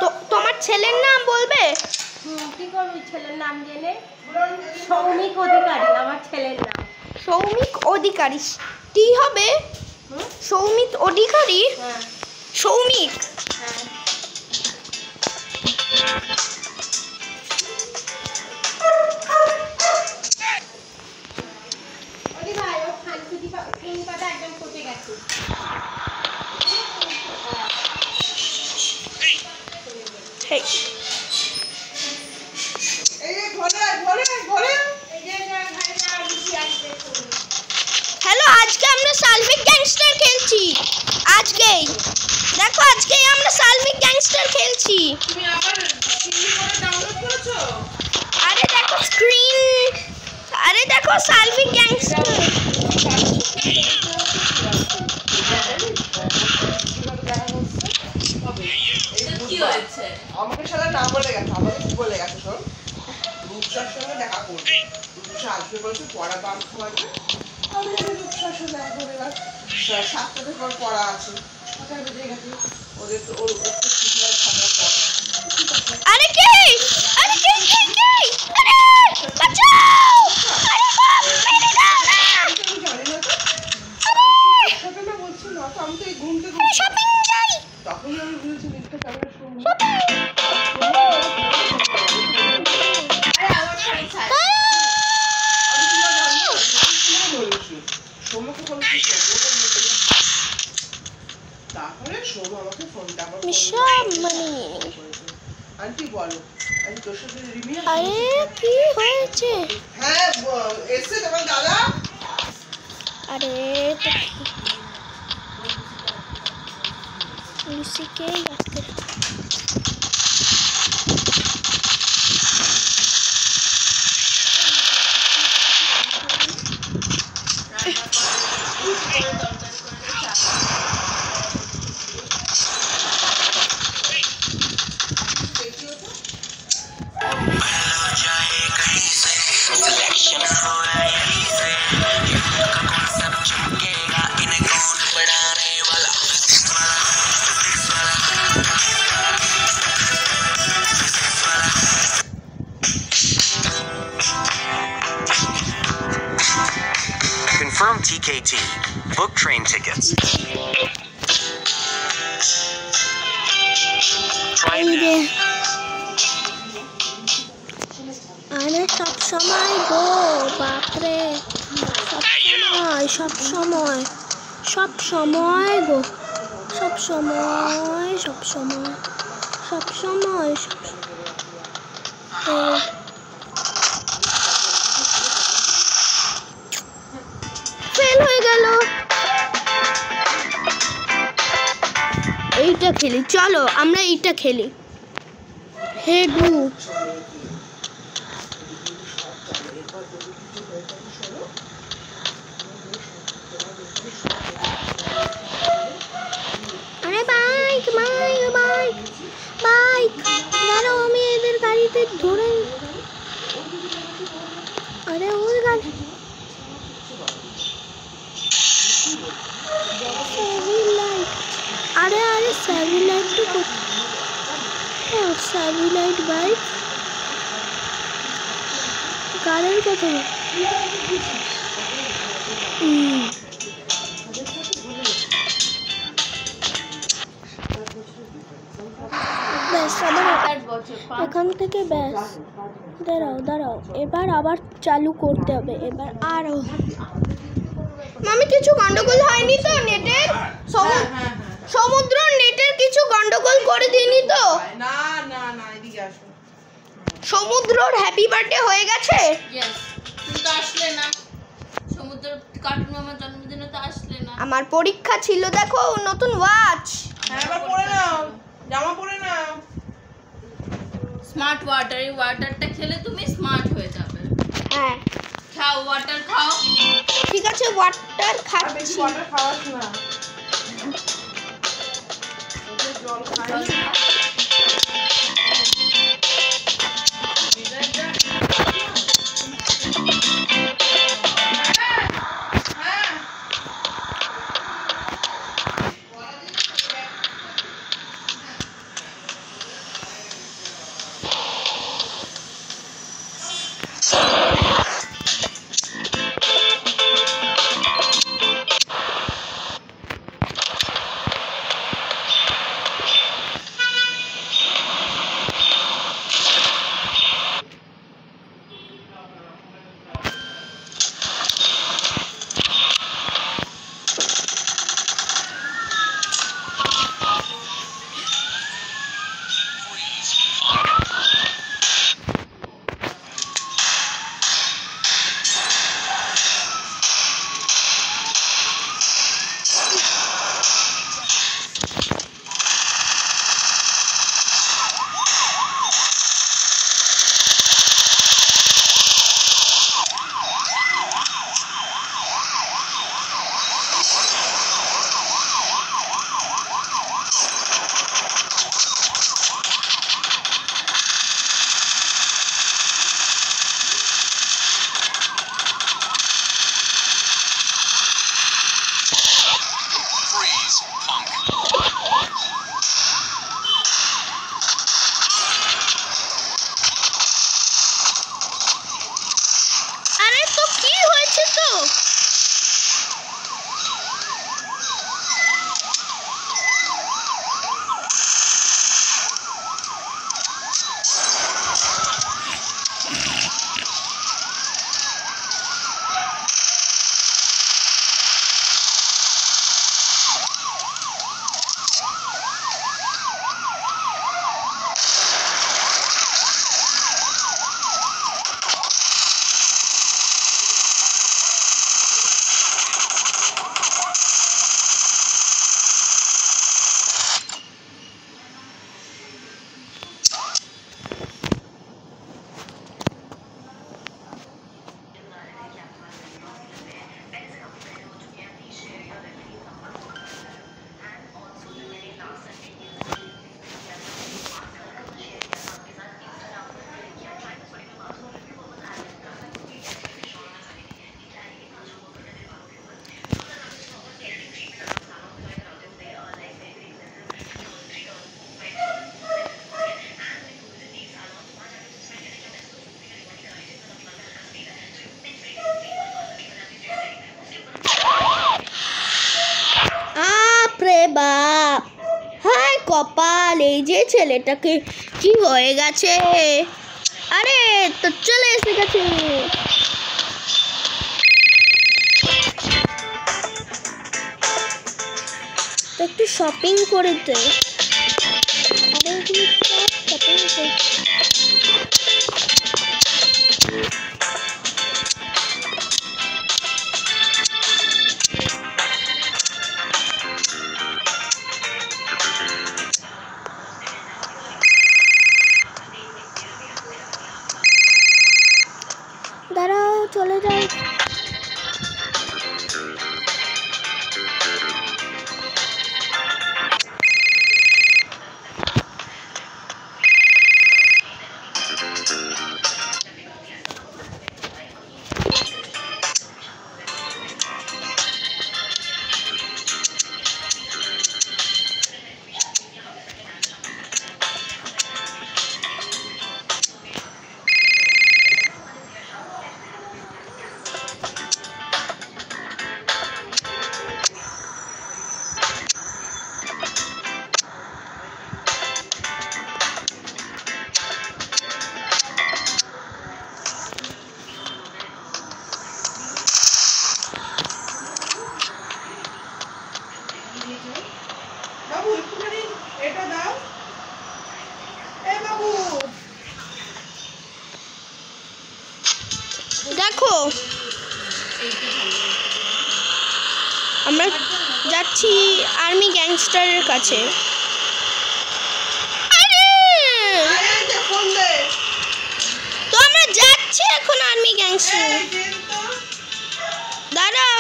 তো তোমার ছেলের নাম বলবে? কি করবি ছেলের নাম জেনে? সৌমিক অধিকারী আমার ছেলের নাম। সৌমিক অধিকারী কি হবে? সৌমিক অধিকারী। হ্যাঁ সৌমিক। হ্যাঁ ওরে ভাই ও খানকুটি পাতা একদম ফুটে গেছে। হেই হ্যালো, আজকে আমরা সালভিক গ্যাংস্টার খেলছি। আজকেই দেখো, আজকেই আমরা সালভিক গ্যাংস্টার খেলছি। তুমি আবার সিডি করে ডাউনলোড করেছো? আরে দেখো স্ক্রিন, আরে দেখো সালভিক গ্যাংস্টার। কি হয়েছে? আমাকে সাথে না বলে গেছে, আমাকে কি বলে গেছে শোন, রূপসার সঙ্গে দেখা করবে। রূপসা আসবে বলছে পড়া বাম খাওয়াবে। আমি রূপসার সঙ্গে দেখা করে এবার 7টা থেকে ওর পড়া আছে, 6টা বেজে গেছে। ওদের তো ওর একটু ছুটির খাবার পর আরে কে? আরে কে কে কে? আরে বাঁচাও! আরে বাপ, মেরে দাও না! আমি জানি না তো, সাথে না বলছি না তো, আমি তো এই ঘুমতে আরে শপিং যাই। তখন আমি বুঝেছি মিথ্যা ক্যামেরা শুনবো। আরে আমার ফোন ছাড়। তারপরে সোম আমাকে ফোনটা আবার আন্টি বলো, আমি তোর সাথে রিমিয়া। আরে কি হয়েছে? হ্যাঁ এসে তোমার দাদা। আরে লুসিকে আসতে Confirm TKT. Book train tickets. Try it now. আরে সব সময় গো, বাপরে, সব সময় সব সময় গো, সব সময় সব সময় সব সময় সব ফেল হয়ে গেল। এইটা খেলি, চলো আমরা এইটা খেলি। হেডু আরে বাইক বাইক বাইক বাইক, দাঁড়াও আমি এদের গাড়িতে ধরে। আরে ওর গাড়ি স্যাভিলাইট। আরে আরে স্যাভিলাইট তো কোথায়? স্যাভিলাইট বাইক গাড়ির কোথায়? ব্যাস আবার এখান থেকে ব্যাস। দাঁড়াও দাঁড়াও, এবার আবার চালু করতে হবে। এবার আরো মামি কিছু গন্ডগোল হয়নি তো নেটের? সমুদ্র নেটের কিছু গন্ডগোল করে দিইনি তো? না না না, এদিকে আসো। সমুদ্রর হ্যাপি বার্থডে হয়ে গেছে? ইয়েস, তুমি তো আসলে না। সমুদ্র কার্টুন আমার জন্মদিনে তো আসলে না। আমার পরীক্ষা ছিল, দেখো নতুন ওয়াচ। হ্যাঁ এবার পরে নাও, জামা পরে নাও। স্মার্ট ওয়াটার, এই ওয়াটারটা খেলে তুমি স্মার্ট হয়ে যাবে। হ্যাঁ খাও, ওয়াটার খাও। ঠিক আছে, ওয়াটার আর বেশি খাচ্ছি। ওয়াটার খাওয়াস না, জল খাই। ছেলেটাকে কি হয়ে গেছে? আরে তো চলে এসে গেছে। একটু শপিং করে দে। শপিং করে দাঁড়াও, চলে যাই। বাবু একটুখানি এটা দাও। বাবু দেখো আমরা যাচ্ছি আর্মি গ্যাংস্টারের কাছে। তো আমরা যাচ্ছি এখন আর্মি গ্যাংস্টার। দাঁড়াও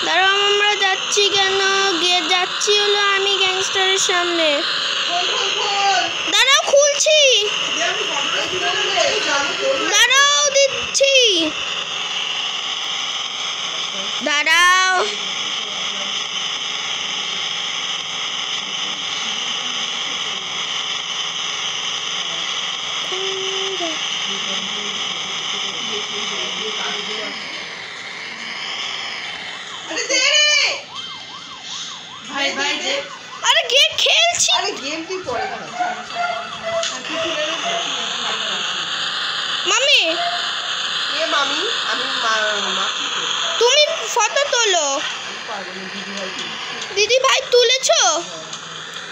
দাঁড়াও, আমরা যাচ্ছি কেন? গিয়ে যাচ্ছি হলো আর্মি গ্যাংস্টারের সামনে। দাঁড়াও, খুলছি। দাঁড়াও, দিচ্ছি। দাঁড়াও। ভাই ভাই দে। আরে গেম খেলছি। আরে গেম তুই পরে কর। মামি মামি আমি তুমি ফটো তোলো। দিদি ভাই তুলেছো?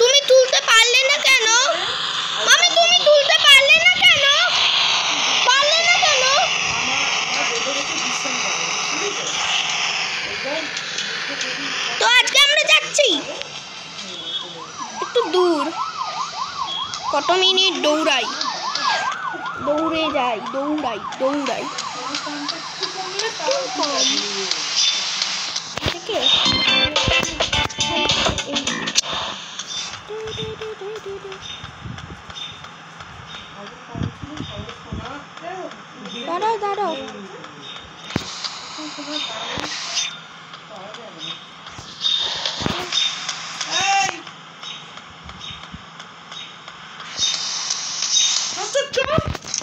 তুমি তুলতে পারলে না কেন? মামি তুমি তুলতে পারলে না কেন? পারলে না কেন? তো আজকে আমরা যাচ্ছি একটু দূর, কত মিনিট দৌড়াই, দৌড়ে যাই, দৌড়াই দৌড়াই। থেকে দাঁড়াও দাঁড়াও,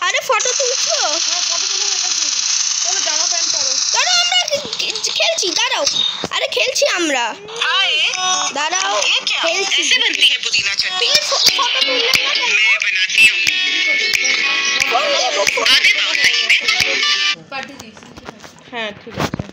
আরে ফটো তুলছো? দাঁড়াও আমরা খেলছি, দাঁড়াও, আরে খেলছি আমরা, দাঁড়াও খেলছি। ऐसे बनती है पुदीना चटनी। ফটো তুললে না কেন? मैं बनाती हूँ। आधे पाव सही में। পাঠিয়ে দিস। হ্যাঁ ঠিক আছে।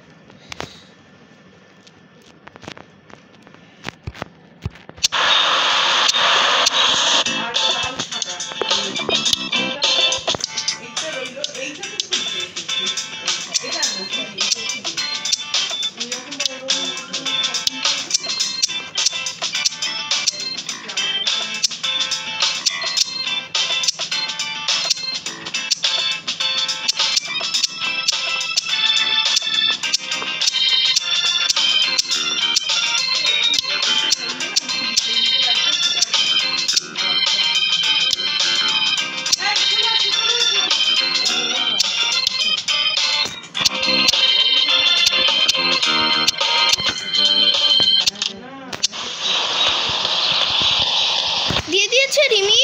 দিয়ে দিয়েছে রিমি।